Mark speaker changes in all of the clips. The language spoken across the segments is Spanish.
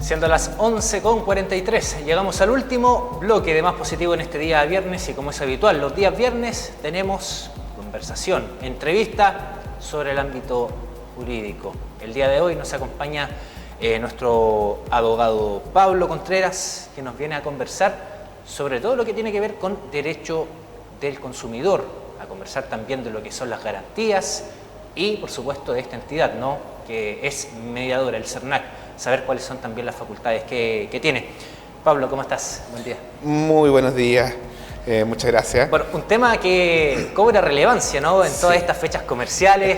Speaker 1: Siendo las 11:43, llegamos al último bloque de Más Positivo en este día viernes y como es habitual, los días viernes tenemos conversación, entrevista sobre el ámbito jurídico. El día de hoy nos acompaña nuestro abogado Pablo Contreras, que nos viene a conversar sobre todo lo que tiene que ver con derecho del consumidor, a conversar también de lo que son las garantías y por supuesto de esta entidad, ¿no?, que es mediadora, el CERNAC, saber cuáles son también las facultades que tiene. Pablo, ¿cómo estás? Buen día.
Speaker 2: Muy buenos días, muchas gracias.
Speaker 1: Bueno, un tema que cobra relevancia, ¿no?, en todas estas fechas comerciales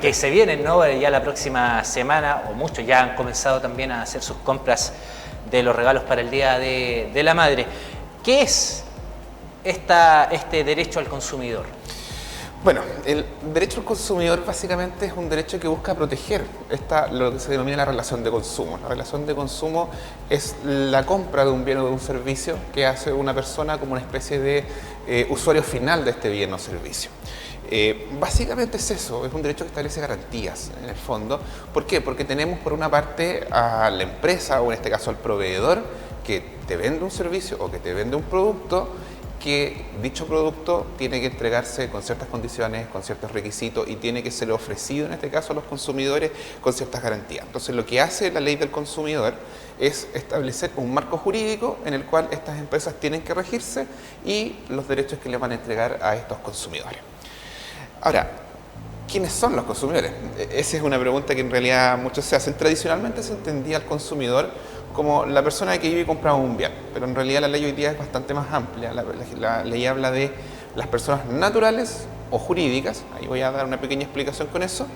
Speaker 1: que se vienen, ¿no?, ya la próxima semana, o muchos ya han comenzado también a hacer sus compras de los regalos para el Día de la Madre. ¿Qué es este derecho al consumidor?
Speaker 2: Bueno, el derecho al consumidor básicamente es un derecho que busca proteger lo que se denomina la relación de consumo. La relación de consumo es la compra de un bien o de un servicio que hace una persona como una especie de usuario final de este bien o servicio. Básicamente es eso, es un derecho que establece garantías en el fondo. ¿Por qué? Porque tenemos por una parte a la empresa, o en este caso al proveedor, que te vende un servicio o que te vende un producto, que dicho producto tiene que entregarse con ciertas condiciones, con ciertos requisitos y tiene que ser ofrecido en este caso a los consumidores con ciertas garantías. Entonces lo que hace la ley del consumidor es establecer un marco jurídico en el cual estas empresas tienen que regirse y los derechos que le van a entregar a estos consumidores. Ahora, ¿quiénes son los consumidores? Esa es una pregunta que en realidad muchos se hacen. Tradicionalmente se entendía al consumidor como la persona que vive y compra un bien, pero en realidad la ley hoy día es bastante más amplia. La ley habla de las personas naturales o jurídicas, ahí voy a dar una pequeña explicación con eso,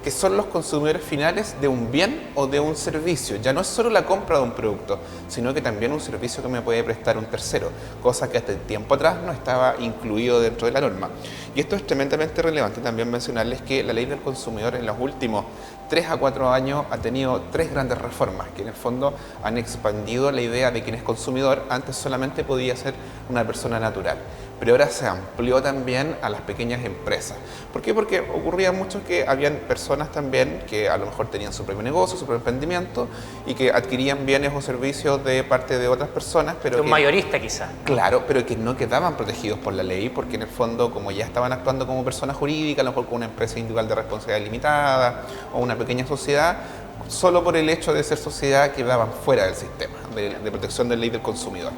Speaker 2: que son los consumidores finales de un bien o de un servicio. Ya no es solo la compra de un producto, sino que también un servicio que me puede prestar un tercero, cosa que hasta el tiempo atrás no estaba incluido dentro de la norma. Y esto es tremendamente relevante también mencionarles que la ley del consumidor en los últimos 3 a 4 años ha tenido 3 grandes reformas que en el fondo han expandido la idea de quién es consumidor. Antes solamente podía ser una persona natural, pero ahora se amplió también a las pequeñas empresas. ¿Por qué? Porque ocurría mucho que habían personas también que a lo mejor tenían su propio negocio, su propio emprendimiento y que adquirían bienes o servicios de parte de otras personas, pero
Speaker 1: un mayorista quizá.
Speaker 2: Claro, pero que no quedaban protegidos por la ley porque en el fondo, como ya estaban actuando como persona jurídica, a lo mejor con una empresa individual de responsabilidad limitada o una pequeña sociedad, solo por el hecho de ser sociedad quedaban fuera del sistema de protección de la ley del consumidor.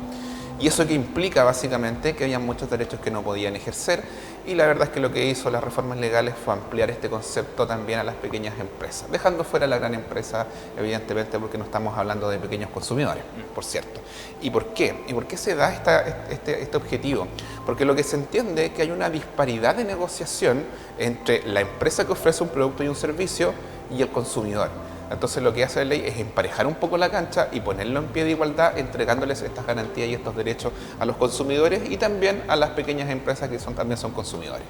Speaker 2: Y eso que implica básicamente que había muchos derechos que no podían ejercer y la verdad es que lo que hizo las reformas legales fue ampliar este concepto también a las pequeñas empresas, dejando fuera a la gran empresa, evidentemente porque no estamos hablando de pequeños consumidores, por cierto. ¿Y por qué? ¿Y por qué se da este objetivo? Porque lo que se entiende es que hay una disparidad de negociación entre la empresa que ofrece un producto y un servicio y el consumidor. Entonces lo que hace la ley es emparejar un poco la cancha y ponerlo en pie de igualdad, entregándoles estas garantías y estos derechos a los consumidores y también a las pequeñas empresas que también son consumidores.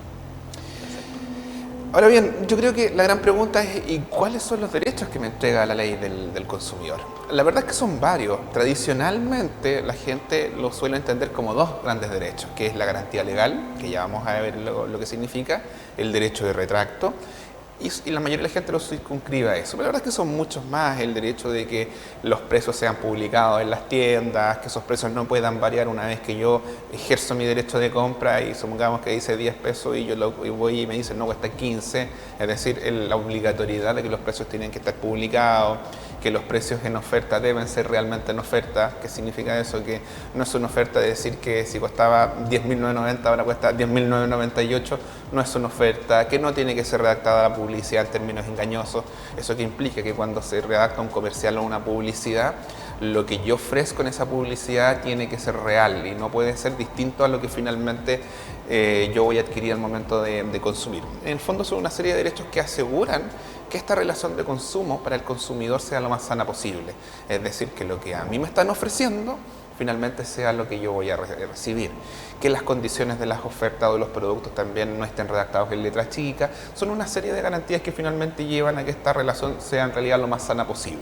Speaker 2: Ahora bien, yo creo que la gran pregunta es ¿y cuáles son los derechos que me entrega la ley del consumidor? La verdad es que son varios. Tradicionalmente la gente lo suele entender como 2 grandes derechos, que es la garantía legal, que ya vamos a ver lo que significa, el derecho de retracto, y la mayoría de la gente lo circunscribe a eso. Pero la verdad es que son muchos más: el derecho de que los precios sean publicados en las tiendas, que esos precios no puedan variar una vez que yo ejerzo mi derecho de compra y supongamos que dice 10 pesos y yo voy y me dicen no, cuesta 15, es decir, la obligatoriedad de que los precios tienen que estar publicados, que los precios en oferta deben ser realmente en oferta. ¿Qué significa eso? Que no es una oferta de decir que si costaba 10.990 ahora cuesta 10.998, no es una oferta, que no tiene que ser redactada la publicidad en términos engañosos. Eso que implica que cuando se redacta un comercial o una publicidad, lo que yo ofrezco en esa publicidad tiene que ser real y no puede ser distinto a lo que finalmente yo voy a adquirir al momento de consumir. En el fondo son una serie de derechos que aseguran que esta relación de consumo para el consumidor sea lo más sana posible. Es decir, que lo que a mí me están ofreciendo finalmente sea lo que yo voy a recibir. Que las condiciones de las ofertas o de los productos también no estén redactados en letra chica. Son una serie de garantías que finalmente llevan a que esta relación sea en realidad lo más sana posible.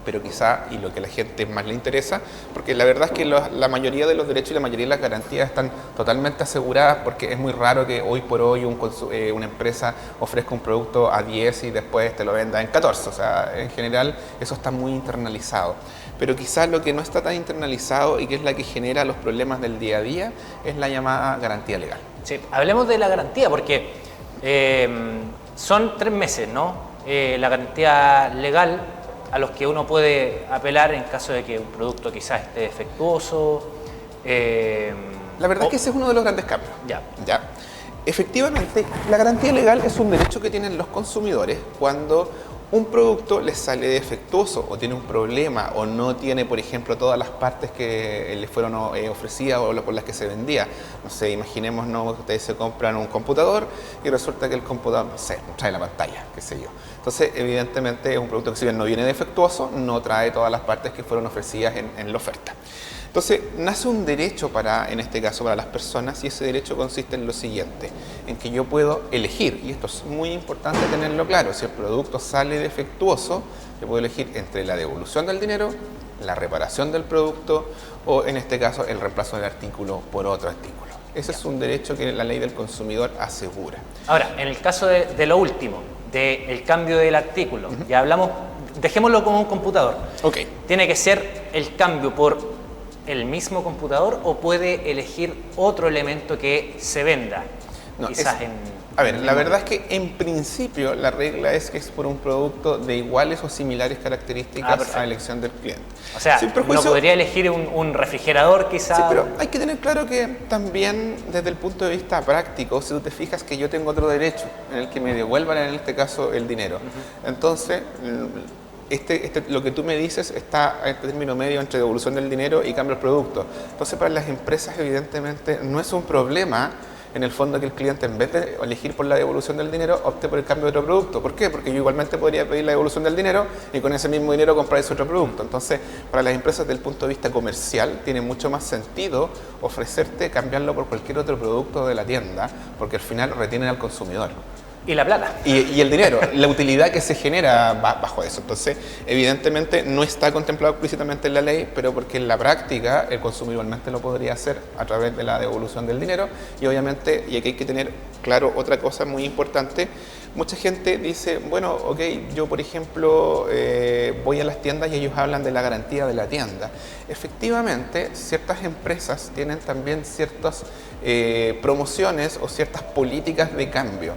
Speaker 2: pero quizá, y lo que a la gente más le interesa, porque la verdad es que la mayoría de los derechos y la mayoría de las garantías están totalmente aseguradas, porque es muy raro que hoy por hoy una empresa ofrezca un producto a 10 y después te lo venda en 14, o sea, en general eso está muy internalizado. Pero quizás lo que no está tan internalizado y que es la que genera los problemas del día a día es la llamada garantía legal.
Speaker 1: Sí, hablemos de la garantía porque son 3 meses, ¿no? La garantía legal a los que uno puede apelar en caso de que un producto quizás esté defectuoso.
Speaker 2: La verdad es que ese es uno de los grandes cambios.
Speaker 1: Ya.
Speaker 2: Efectivamente, la garantía legal es un derecho que tienen los consumidores cuando un producto les sale defectuoso o tiene un problema o no tiene, por ejemplo, todas las partes que les fueron ofrecidas o por las que se vendía. No sé, imaginemos que ustedes se compran un computador y resulta que el computador, no sé, no trae la pantalla, qué sé yo. Entonces, evidentemente, es un producto que si bien no viene defectuoso, no trae todas las partes que fueron ofrecidas en la oferta. Entonces, nace un derecho en este caso, para las personas, y ese derecho consiste en lo siguiente, en que yo puedo elegir, y esto es muy importante tenerlo claro, si el producto sale defectuoso, yo puedo elegir entre la devolución del dinero, la reparación del producto, o en este caso, el reemplazo del artículo por otro artículo. Ese es un derecho que la ley del consumidor asegura.
Speaker 1: Ahora, en el caso de lo último, del cambio del artículo, ya hablamos, dejémoslo como un computador.
Speaker 2: Ok.
Speaker 1: ¿Tiene que ser el cambio por el mismo computador o puede elegir otro elemento que se venda?
Speaker 2: No,
Speaker 1: quizás
Speaker 2: a ver, la verdad es que en principio la regla es que es por un producto de iguales o similares características a elección del cliente.
Speaker 1: O sea, no podría elegir un refrigerador quizás.
Speaker 2: Sí, pero hay que tener claro que también desde el punto de vista práctico, si tú te fijas que yo tengo otro derecho en el que me devuelvan en este caso el dinero. Entonces, lo que tú me dices está en término medio entre devolución del dinero y cambio del producto. Entonces, para las empresas, evidentemente, no es un problema en el fondo que el cliente, en vez de elegir por la devolución del dinero, opte por el cambio de otro producto. ¿Por qué? Porque yo igualmente podría pedir la devolución del dinero y con ese mismo dinero comprar ese otro producto. Entonces, para las empresas, desde el punto de vista comercial, tiene mucho más sentido ofrecerte cambiarlo por cualquier otro producto de la tienda, porque al final retienen al consumidor.
Speaker 1: Y la plata.
Speaker 2: Y el dinero, la utilidad que se genera bajo eso. Entonces, evidentemente no está contemplado explícitamente en la ley, pero porque en la práctica el consumidor igualmente lo podría hacer a través de la devolución del dinero. Y obviamente, y aquí hay que tener claro otra cosa muy importante, mucha gente dice, bueno, ok, yo por ejemplo voy a las tiendas y ellos hablan de la garantía de la tienda. Efectivamente, ciertas empresas tienen también ciertas promociones o ciertas políticas de cambio.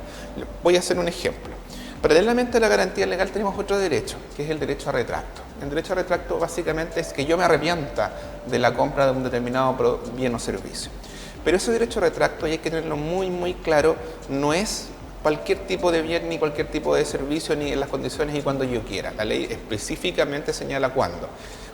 Speaker 2: Voy a hacer un ejemplo. Paralelamente a la garantía legal tenemos otro derecho, que es el derecho a retracto. El derecho a retracto básicamente es que yo me arrepienta de la compra de un determinado bien o servicio. Pero ese derecho a retracto, y hay que tenerlo muy, muy claro, no es cualquier tipo de bien ni cualquier tipo de servicio ni en las condiciones y cuando yo quiera. La ley específicamente señala cuándo.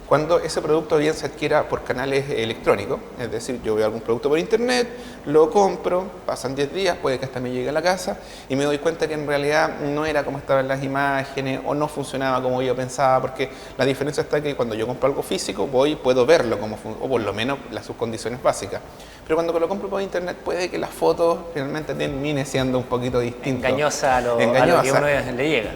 Speaker 2: Cuando ese producto bien se adquiera por canales electrónicos, es decir, yo veo algún producto por internet, lo compro, pasan 10 días, puede que hasta me llegue a la casa y me doy cuenta que en realidad no era como estaban las imágenes o no funcionaba como yo pensaba, porque la diferencia está que cuando yo compro algo físico puedo verlo o por lo menos sus condiciones básicas. Pero cuando lo compro por internet puede que las fotos finalmente termine siendo un poquito distinto.
Speaker 1: Engañosa a lo que uno le llega.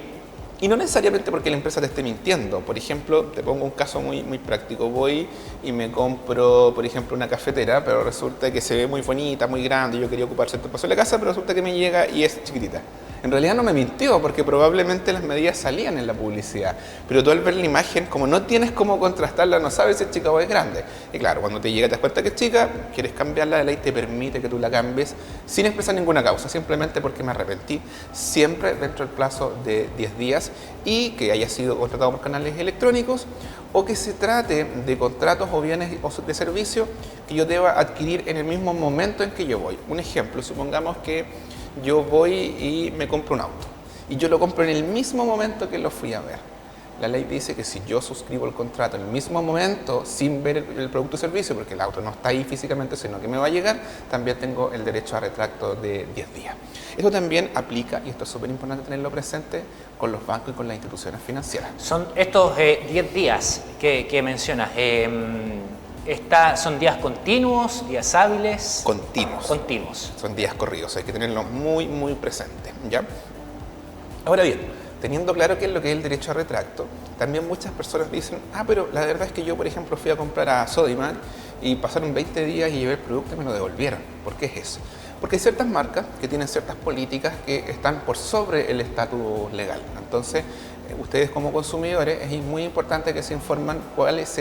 Speaker 2: Y no necesariamente porque la empresa te esté mintiendo. Por ejemplo, te pongo un caso muy, muy práctico. Voy y me compro, por ejemplo, una cafetera, pero resulta que se ve muy bonita, muy grande, y yo quería ocupar cierto espacio de la casa, pero resulta que me llega y es chiquitita. En realidad no me mintió, porque probablemente las medidas salían en la publicidad. Pero tú al ver la imagen, como no tienes cómo contrastarla, no sabes si es chica o es grande. Y claro, cuando te llega te das cuenta que es chica, quieres cambiarla, la ley te permite que tú la cambies sin expresar ninguna causa, simplemente porque me arrepentí, siempre dentro del plazo de 10 días y que haya sido contratado por canales electrónicos o que se trate de contratos o bienes o de servicio que yo deba adquirir en el mismo momento en que yo voy. Un ejemplo, supongamos que yo voy y me compro un auto y yo lo compro en el mismo momento que lo fui a ver. La ley dice que si yo suscribo el contrato en el mismo momento, sin ver el producto o servicio, porque el auto no está ahí físicamente, sino que me va a llegar, también tengo el derecho a retracto de 10 días. Esto también aplica, y esto es súper importante tenerlo presente, con los bancos y con las instituciones financieras.
Speaker 1: Son estos 10 días que mencionas, ¿son días continuos, días hábiles?
Speaker 2: Continuos. Son días corridos, hay que tenerlo muy, muy presente, ¿ya? Ahora bien, Teniendo claro qué es lo que es el derecho a retracto, también muchas personas dicen, pero la verdad es que yo, por ejemplo, fui a comprar a Sodimac y pasaron 20 días y llevé el producto y me lo devolvieron. ¿Por qué es eso? Porque hay ciertas marcas que tienen ciertas políticas que están por sobre el estatus legal. Entonces, ustedes como consumidores es muy importante que se informan cuál es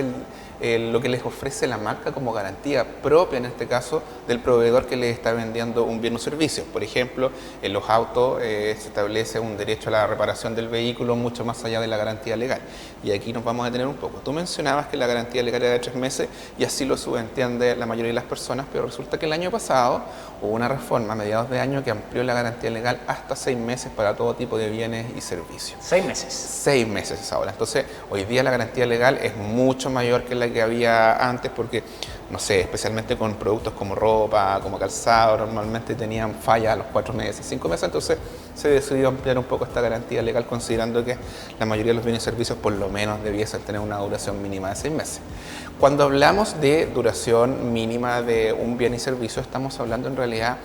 Speaker 2: lo que les ofrece la marca como garantía propia, en este caso, del proveedor que les está vendiendo un bien o servicio. Por ejemplo, en los autos se establece un derecho a la reparación del vehículo mucho más allá de la garantía legal. Y aquí nos vamos a detener un poco. Tú mencionabas que la garantía legal era de 3 meses y así lo subentiende la mayoría de las personas, pero resulta que el año pasado hubo una reforma a mediados de año que amplió la garantía legal hasta 6 meses para todo tipo de bienes y servicios.
Speaker 1: 6 meses.
Speaker 2: 6 meses es ahora. Entonces, hoy día la garantía legal es mucho mayor que la que había antes porque, no sé, especialmente con productos como ropa, como calzado, normalmente tenían fallas a los 4 meses, 5 meses, entonces se decidió ampliar un poco esta garantía legal considerando que la mayoría de los bienes y servicios por lo menos debiesen tener una duración mínima de 6 meses. Cuando hablamos de duración mínima de un bien y servicio, estamos hablando en realidad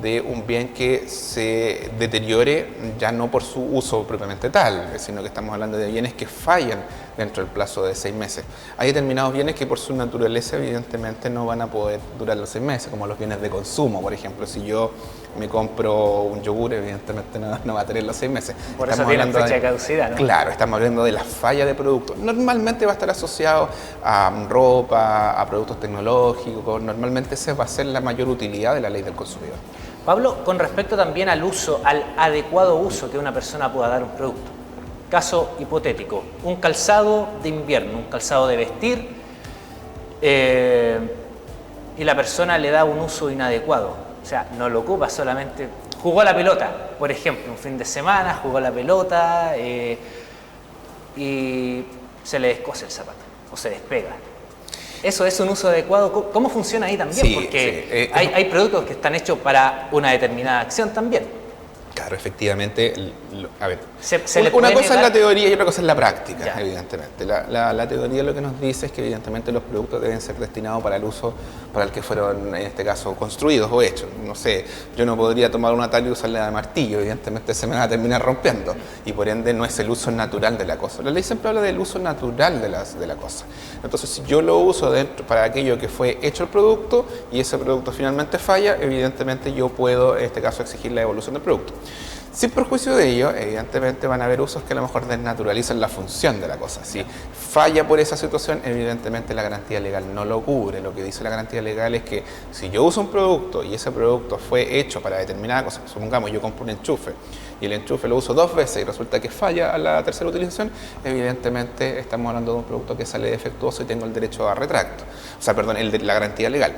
Speaker 2: de un bien que se deteriore ya no por su uso propiamente tal, sino que estamos hablando de bienes que fallan dentro del plazo de 6 meses. Hay determinados bienes que por su naturaleza evidentemente no van a poder durar los 6 meses, como los bienes de consumo, por ejemplo. Si yo me compro un yogur, evidentemente no va a tener los 6 meses.
Speaker 1: Por eso tiene fecha de caducidad, ¿no?
Speaker 2: Claro, estamos hablando de la falla de producto. Normalmente va a estar asociado a ropa, a productos tecnológicos, normalmente esa va a ser la mayor utilidad de la ley del consumidor.
Speaker 1: Pablo, con respecto también al uso, al adecuado uso que una persona pueda dar a un producto. Caso hipotético, un calzado de invierno, un calzado de vestir, y la persona le da un uso inadecuado. O sea, no lo ocupa solamente, jugó a la pelota, por ejemplo, un fin de semana, jugó a la pelota y se le descose el zapato o se despega. ¿Eso es un uso adecuado? ¿Cómo funciona ahí también?
Speaker 2: Sí,
Speaker 1: porque hay productos que están hechos para una determinada acción también.
Speaker 2: Claro, efectivamente, a ver,
Speaker 1: una
Speaker 2: cosa es la teoría y otra cosa es la práctica,
Speaker 1: ya.
Speaker 2: Evidentemente. La teoría lo que nos dice es que evidentemente los productos deben ser destinados para el uso para el que fueron, en este caso, construidos o hechos. No sé, yo no podría tomar una tabla y usarla de martillo, evidentemente se me va a terminar rompiendo y por ende no es el uso natural de la cosa. La ley siempre habla del uso natural de la cosa. Entonces, si yo lo uso para aquello que fue hecho el producto y ese producto finalmente falla, evidentemente yo puedo, en este caso, exigir la devolución del producto. Sin perjuicio de ello, evidentemente van a haber usos que a lo mejor desnaturalizan la función de la cosa. Si falla por esa situación, evidentemente la garantía legal no lo cubre. Lo que dice la garantía legal es que si yo uso un producto y ese producto fue hecho para determinada cosa, supongamos yo compro un enchufe y el enchufe lo uso 2 veces y resulta que falla a la tercera utilización, evidentemente estamos hablando de un producto que sale defectuoso y tengo el derecho a retracto. O sea, perdón, la garantía legal.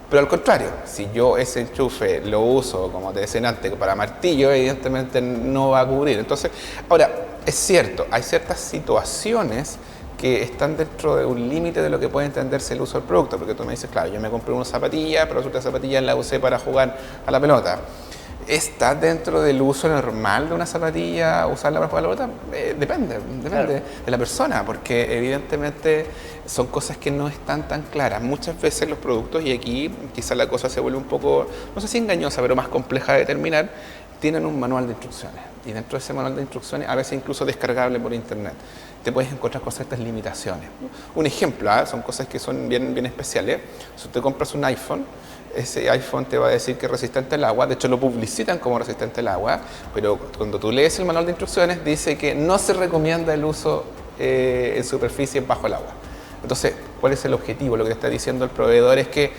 Speaker 2: Pero al contrario, si yo ese enchufe lo uso, como te decía antes, para martillo, evidentemente no va a cubrir. Entonces, ahora, es cierto, hay ciertas situaciones que están dentro de un límite de lo que puede entenderse el uso del producto, porque tú me dices, claro, yo me compré una zapatilla, pero resulta que esa zapatilla la usé para jugar a la pelota. ¿Está dentro del uso normal de una zapatilla usarla para jugar a la pelota? Depende claro, de la persona, porque evidentemente son cosas que no están tan claras. Muchas veces los productos, y aquí quizás la cosa se vuelve un poco, no sé si engañosa, pero más compleja de determinar, tienen un manual de instrucciones. Y dentro de ese manual de instrucciones, a veces incluso descargable por internet, te puedes encontrar con ciertas limitaciones. Un ejemplo, son cosas que son bien especiales. Si tú compras un iPhone, ese iPhone te va a decir que es resistente al agua, de hecho lo publicitan como resistente al agua, pero cuando tú lees el manual de instrucciones dice que no se recomienda el uso en superficie bajo el agua. Entonces, ¿cuál es el objetivo? Lo que te está diciendo el proveedor es que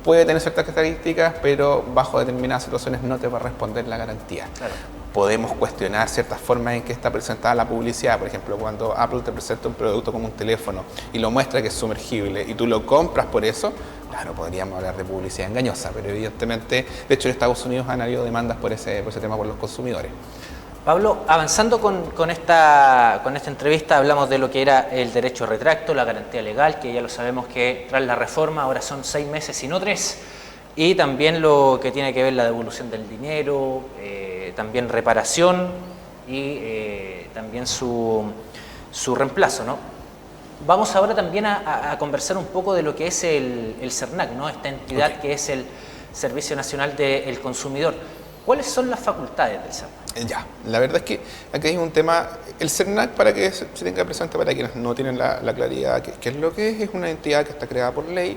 Speaker 2: puede tener ciertas características, pero bajo determinadas situaciones no te va a responder la garantía. Claro. Podemos cuestionar ciertas formas en que está presentada la publicidad. Por ejemplo, cuando Apple te presenta un producto como un teléfono y lo muestra que es sumergible y tú lo compras por eso, claro, podríamos hablar de publicidad engañosa, pero evidentemente, de hecho en Estados Unidos han habido demandas por ese tema por los consumidores.
Speaker 1: Pablo, avanzando con esta entrevista, hablamos de lo que era el derecho a retracto, la garantía legal, que ya lo sabemos que tras la reforma ahora son 6 meses y no 3, y también lo que tiene que ver la devolución del dinero, también reparación y también su reemplazo, ¿no? Vamos ahora también a conversar un poco de lo que es el CERNAC, ¿no? Esta entidad que es el Servicio Nacional del Consumidor. ¿Cuáles son las facultades del CERNAC?
Speaker 2: Ya, la verdad es que aquí hay un tema, el CERNAC, para que se tenga presente para quienes no tienen la claridad, que es lo que es una entidad que está creada por ley,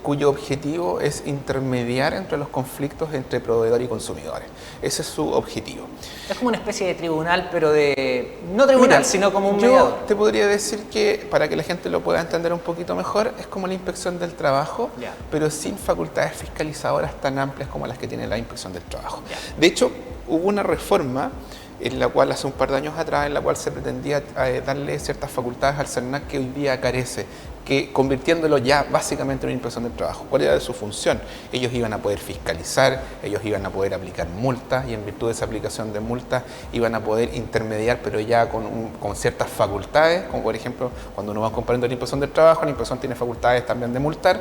Speaker 2: cuyo objetivo es intermediar entre los conflictos entre proveedor y consumidores. Ese es su objetivo.
Speaker 1: Es como una especie de tribunal, pero no tribunal, sino como un mediador.
Speaker 2: Yo te podría decir que, para que la gente lo pueda entender un poquito mejor, es como la inspección del trabajo, pero sin facultades fiscalizadoras tan amplias como las que tiene la inspección del trabajo. De hecho, hubo una reforma en la cual hace un par de años atrás, en la cual se pretendía darle ciertas facultades al CERNAC que hoy día carece, que convirtiéndolo ya básicamente en una inspección del trabajo. ¿Cuál era su función? Ellos iban a poder fiscalizar, ellos iban a poder aplicar multas, y en virtud de esa aplicación de multas iban a poder intermediar, pero ya con ciertas facultades, como por ejemplo cuando uno va comparando la inspección del trabajo, la inspección tiene facultades también de multar.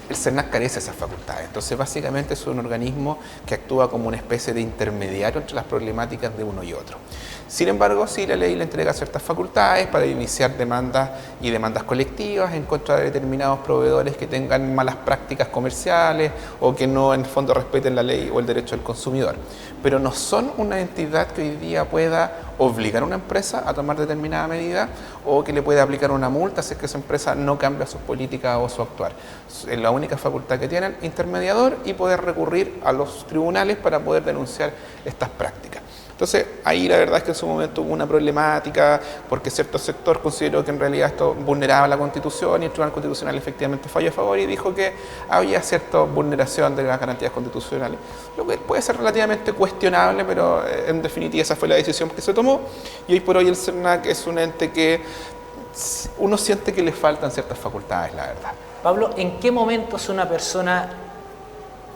Speaker 2: El CERNAC carece de esas facultades, entonces básicamente es un organismo que actúa como una especie de intermediario entre las problemáticas de uno y otro. Sin embargo, sí, la ley le entrega ciertas facultades para iniciar demandas y demandas colectivas en contra de determinados proveedores que tengan malas prácticas comerciales o que no en el fondo respeten la ley o el derecho del consumidor. Pero no son una entidad que hoy día pueda obligar a una empresa a tomar determinada medida o que le pueda aplicar una multa si es que esa empresa no cambia sus políticas o su actuar. Es la única facultad que tienen, intermediador, y poder recurrir a los tribunales para poder denunciar estas prácticas. Entonces, ahí la verdad es que en su momento hubo una problemática porque cierto sector consideró que en realidad esto vulneraba la Constitución y el Tribunal Constitucional efectivamente falló a favor y dijo que había cierta vulneración de las garantías constitucionales, lo que puede ser relativamente cuestionable, pero en definitiva esa fue la decisión que se tomó, y hoy por hoy el CERNAC es un ente que uno siente que le faltan ciertas facultades, la verdad.
Speaker 1: Pablo, ¿en qué momentos una persona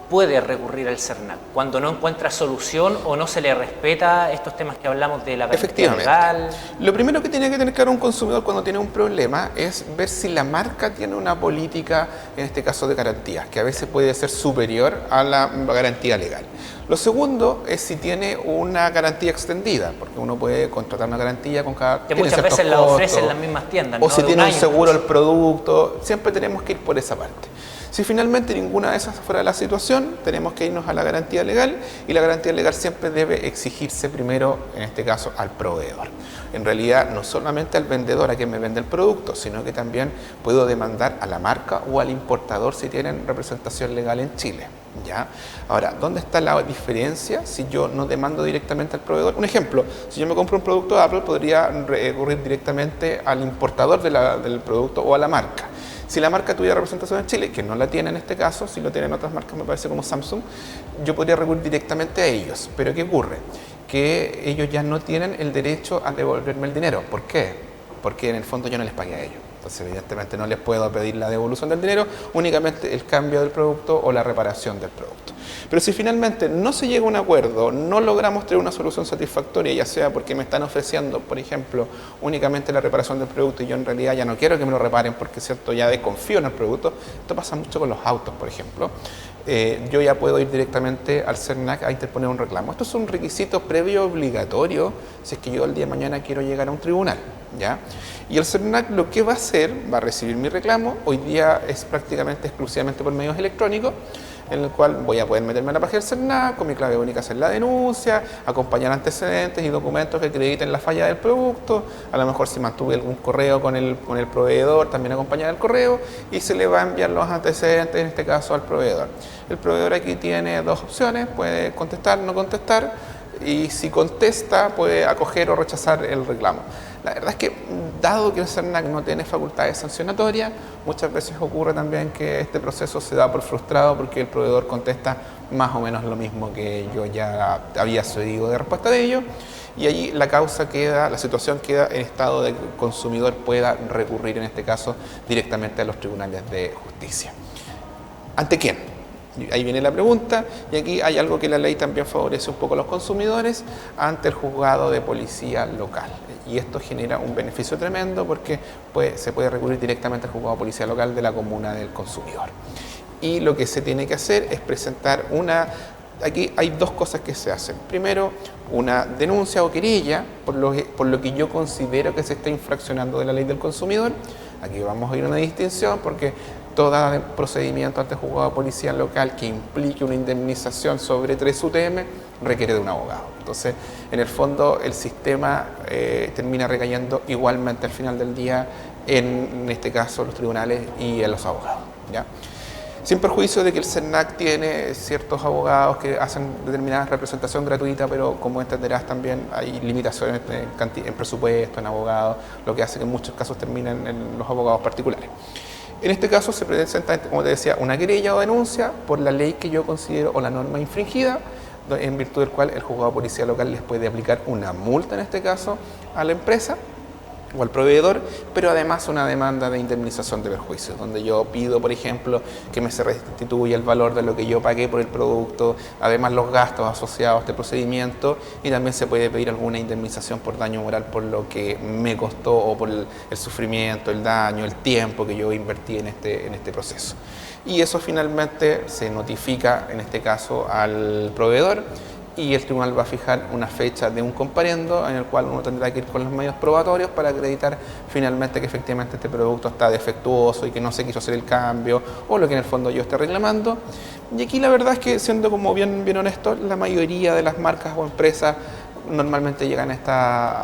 Speaker 1: puede recurrir al CERNAC? Cuando no encuentra solución o no se le respeta estos temas que hablamos de la garantía legal.
Speaker 2: Lo primero que tiene que tener claro un consumidor cuando tiene un problema es ver si la marca tiene una política, en este caso de garantías, que a veces puede ser superior a la garantía legal. Lo segundo es si tiene una garantía extendida, porque uno puede contratar una garantía con cada...
Speaker 1: Que muchas veces la ofrecen las mismas tiendas.
Speaker 2: O si tiene un seguro al producto, siempre tenemos que ir por esa parte. Si finalmente ninguna de esas fuera la situación, tenemos que irnos a la garantía legal, y la garantía legal siempre debe exigirse primero, en este caso, al proveedor. En realidad, no solamente al vendedor, a quien me vende el producto, sino que también puedo demandar a la marca o al importador si tienen representación legal en Chile. ¿Ya? Ahora, ¿dónde está la diferencia si yo no demando directamente al proveedor? Un ejemplo, si yo me compro un producto de Apple, podría recurrir directamente al importador del producto o a la marca. Si la marca tuviera representación en Chile, que no la tiene en este caso, si lo tienen otras marcas, me parece como Samsung, yo podría recurrir directamente a ellos. Pero ¿qué ocurre? Que ellos ya no tienen el derecho a devolverme el dinero. ¿Por qué? Porque en el fondo yo no les pagué a ellos. Entonces, evidentemente, no les puedo pedir la devolución del dinero, únicamente el cambio del producto o la reparación del producto. Pero si finalmente no se llega a un acuerdo, no logramos tener una solución satisfactoria, ya sea porque me están ofreciendo, por ejemplo, únicamente la reparación del producto y yo en realidad ya no quiero que me lo reparen porque, cierto, ya desconfío en el producto. Esto pasa mucho con los autos, por ejemplo. Yo ya puedo ir directamente al CERNAC a interponer un reclamo. Esto es un requisito previo obligatorio si es que yo el día de mañana quiero llegar a un tribunal, ¿ya? Y el CERNAC lo que va a hacer, va a recibir mi reclamo, hoy día es prácticamente exclusivamente por medios electrónicos, en el cual voy a poder meterme en la página del CERNAC, con mi clave única hacer la denuncia, acompañar antecedentes y documentos que acrediten la falla del producto, a lo mejor si mantuve algún correo con el proveedor, también acompañar el correo, y se le va a enviar los antecedentes, en este caso al proveedor. El proveedor aquí tiene dos opciones, puede contestar, no contestar, y si contesta puede acoger o rechazar el reclamo. La verdad es que, dado que el CERNAC no tiene facultades sancionatorias, muchas veces ocurre también que este proceso se da por frustrado porque el proveedor contesta más o menos lo mismo que yo ya había cedido de respuesta de ello, y allí la causa queda, la situación queda en estado de que el consumidor pueda recurrir, en este caso, directamente a los tribunales de justicia. ¿Ante quién? Ahí viene la pregunta, y aquí hay algo que la ley también favorece un poco a los consumidores, ante el juzgado de policía local. Y esto genera un beneficio tremendo porque se puede recurrir directamente al juzgado de policía local de la comuna del consumidor. Y lo que se tiene que hacer es presentar aquí hay dos cosas que se hacen. Primero, una denuncia o querella por lo que yo considero que se está infraccionando de la ley del consumidor. Aquí vamos a ir a una distinción porque todo procedimiento ante juzgado policial local que implique una indemnización sobre 3 UTM requiere de un abogado. Entonces, en el fondo, el sistema termina recayendo igualmente al final del día en este caso, los tribunales y en los abogados, ¿ya? Sin perjuicio de que el CERNAC tiene ciertos abogados que hacen determinada representación gratuita, pero como entenderás también hay limitaciones en presupuesto, en abogados, lo que hace que en muchos casos terminen en los abogados particulares. En este caso se presenta, como te decía, una querella o denuncia por la ley que yo considero o la norma infringida, en virtud del cual el juzgado policial local les puede aplicar una multa, en este caso, a la empresa o al proveedor, pero además una demanda de indemnización de perjuicios, donde yo pido, por ejemplo, que me se restituya el valor de lo que yo pagué por el producto, además los gastos asociados a este procedimiento, y también se puede pedir alguna indemnización por daño moral por lo que me costó o por el sufrimiento, el daño, el tiempo que yo invertí en este proceso. Y eso finalmente se notifica, en este caso, al proveedor, y el tribunal va a fijar una fecha de un comparendo en el cual uno tendrá que ir con los medios probatorios para acreditar finalmente que efectivamente este producto está defectuoso y que no se quiso hacer el cambio o lo que en el fondo yo esté reclamando. Y aquí la verdad es que, siendo como bien honesto, la mayoría de las marcas o empresas normalmente llegan a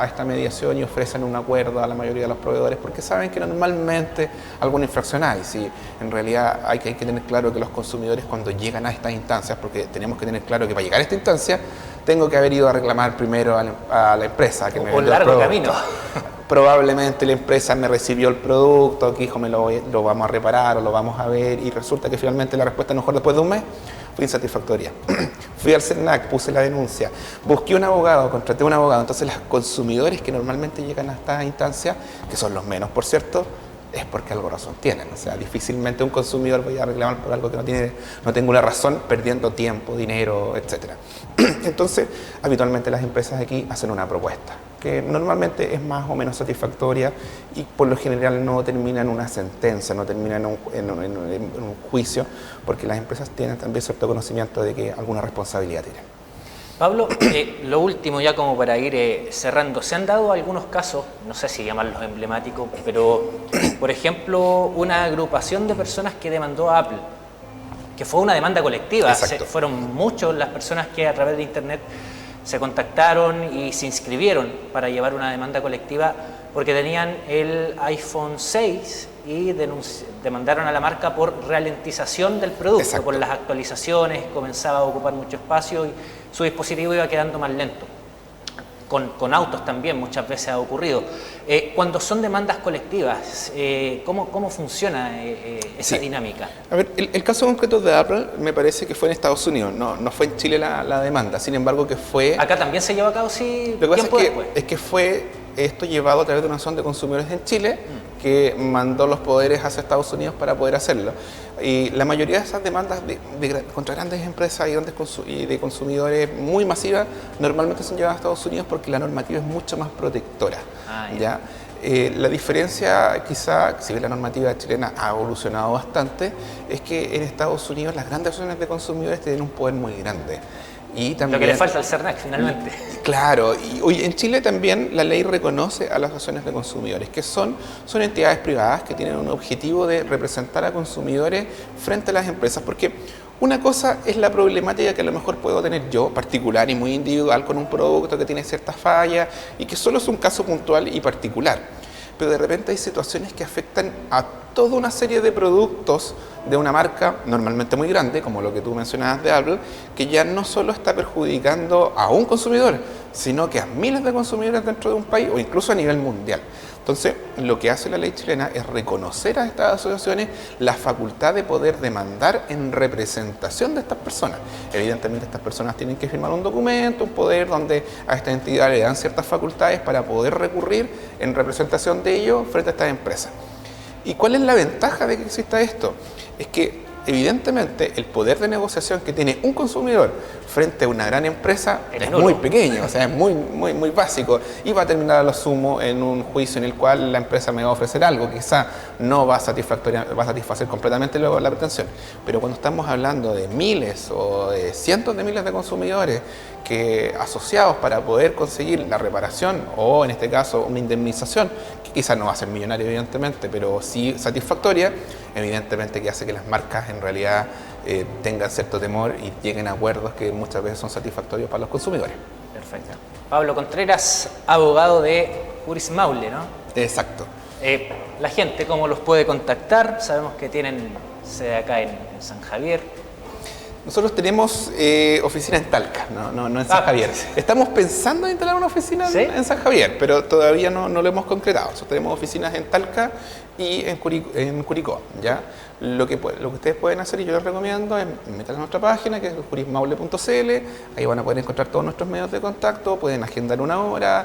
Speaker 2: esta mediación y ofrecen un acuerdo a la mayoría de los proveedores porque saben que normalmente alguna infracción hay. Sí, en realidad hay que tener claro que los consumidores, cuando llegan a estas instancias, porque tenemos que tener claro que para llegar a esta instancia tengo que haber ido a reclamar primero a la empresa que me vendió el producto. Un largo camino. Probablemente la empresa me recibió el producto, que hijo, lo vamos a reparar o lo vamos a ver, y resulta que finalmente la respuesta, a lo mejor después de un mes, fue insatisfactoria. Fui al CERNAC, puse la denuncia, busqué un abogado, contraté un abogado. Entonces los consumidores que normalmente llegan a esta instancia, que son los menos por cierto, es porque algo razón tienen. O sea, difícilmente un consumidor vaya a reclamar por algo que no tenga una razón, perdiendo tiempo, dinero, etc. Entonces, habitualmente las empresas aquí hacen una propuesta que normalmente es más o menos satisfactoria y por lo general no termina en una sentencia, no termina en un juicio, porque las empresas tienen también cierto conocimiento de que alguna responsabilidad tienen.
Speaker 1: Pablo, lo último ya como para ir cerrando, se han dado algunos casos, no sé si llamarlos emblemáticos, pero por ejemplo una agrupación de personas que demandó a Apple, que fue una demanda colectiva. Fueron muchos las personas que a través de internet se contactaron y se inscribieron para llevar una demanda colectiva porque tenían el iPhone 6 y demandaron a la marca por ralentización del producto. Exacto. Por las actualizaciones, comenzaba a ocupar mucho espacio y su dispositivo iba quedando más lento. Con autos también muchas veces ha ocurrido. Cuando son demandas colectivas, ¿cómo funciona esa dinámica? A ver, el caso concreto de Apple me parece que fue en Estados Unidos, no fue en Chile la demanda, sin embargo que fue... ¿Acá también se llevó a cabo tiempo después? Es que fue esto llevado a través de una asociación de consumidores en Chile que mandó los poderes hacia Estados Unidos para poder hacerlo. Y la mayoría de esas demandas contra grandes empresas y de consumidores muy masivas normalmente son llevadas a Estados Unidos porque la normativa es mucho más protectora. ¿Ya? La diferencia, quizá, si bien la normativa chilena ha evolucionado bastante, es que en Estados Unidos las grandes asociaciones de consumidores tienen un poder muy grande. Y también, lo que le falta al CERNAC finalmente. Claro, y hoy en Chile también la ley reconoce a las asociaciones de consumidores, que son entidades privadas que tienen un objetivo de representar a consumidores frente a las empresas, porque una cosa es la problemática que a lo mejor puedo tener yo, particular y muy individual, con un producto que tiene ciertas fallas y que solo es un caso puntual y particular. Pero de repente hay situaciones que afectan a toda una serie de productos de una marca normalmente muy grande, como lo que tú mencionabas de Apple, que ya no solo está perjudicando a un consumidor, sino que a miles de consumidores dentro de un país o incluso a nivel mundial. Entonces, lo que hace la ley chilena es reconocer a estas asociaciones la facultad de poder demandar en representación de estas personas. Evidentemente, estas personas tienen que firmar un documento, un poder donde a esta entidad le dan ciertas facultades para poder recurrir en representación de ellos frente a estas empresas. ¿Y cuál es la ventaja de que exista esto? Es que evidentemente el poder de negociación que tiene un consumidor frente a una gran empresa es muy pequeño, o sea, es muy básico, y va a terminar a lo sumo en un juicio en el cual la empresa me va a ofrecer algo que quizá no va a satisfacer completamente luego la pretensión. Pero cuando estamos hablando de miles o de cientos de miles de consumidores que asociados para poder conseguir la reparación o en este caso una indemnización, que
Speaker 2: quizás no va a ser millonaria evidentemente, pero sí satisfactoria, evidentemente que hace que las marcas en realidad tengan cierto temor y lleguen a acuerdos que muchas veces son satisfactorios para los consumidores.
Speaker 1: Perfecto. Pablo Contreras, abogado de Juris Maule, ¿no?
Speaker 2: Exacto.
Speaker 1: La gente, ¿cómo los puede contactar? Sabemos que tienen sede acá en San Javier.
Speaker 2: Nosotros tenemos oficina en Talca, no en San Javier. Estamos pensando en instalar una oficina en San Javier, pero todavía no lo hemos concretado. Nosotros tenemos oficinas en Talca y en Curicó, ¿ya? Lo que ustedes pueden hacer, y yo les recomiendo, es meterse a nuestra página, que es jurismaule.cl. Ahí van a poder encontrar todos nuestros medios de contacto, pueden agendar una hora.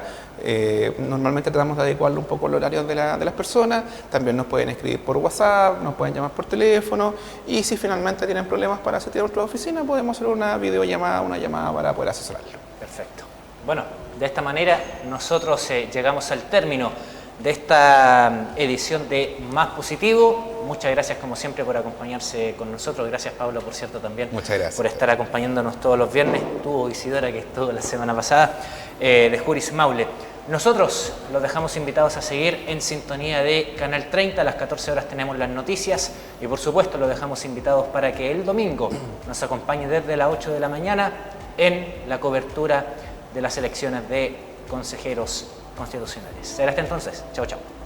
Speaker 2: Normalmente tratamos de adecuarlo un poco al horario de las personas. También nos pueden escribir por WhatsApp, nos pueden llamar por teléfono. Y si finalmente tienen problemas para asistir a nuestra oficina, podemos hacer una videollamada, una llamada para poder asesorarlo.
Speaker 1: Perfecto. Bueno, de esta manera nosotros llegamos al término de esta edición de Más Positivo. Muchas gracias como siempre por acompañarse con nosotros. Gracias Pablo, por cierto, también.
Speaker 2: Muchas gracias.
Speaker 1: Por estar acompañándonos todos los viernes. Tú, Isidora, que estuvo la semana pasada, de Juris Maule. Nosotros los dejamos invitados a seguir en sintonía de Canal 30. A las 14 horas tenemos las noticias y por supuesto los dejamos invitados para que el domingo nos acompañe desde las 8 de la mañana en la cobertura de las elecciones de consejeros constitucionales. Será hasta entonces. Chao, chao.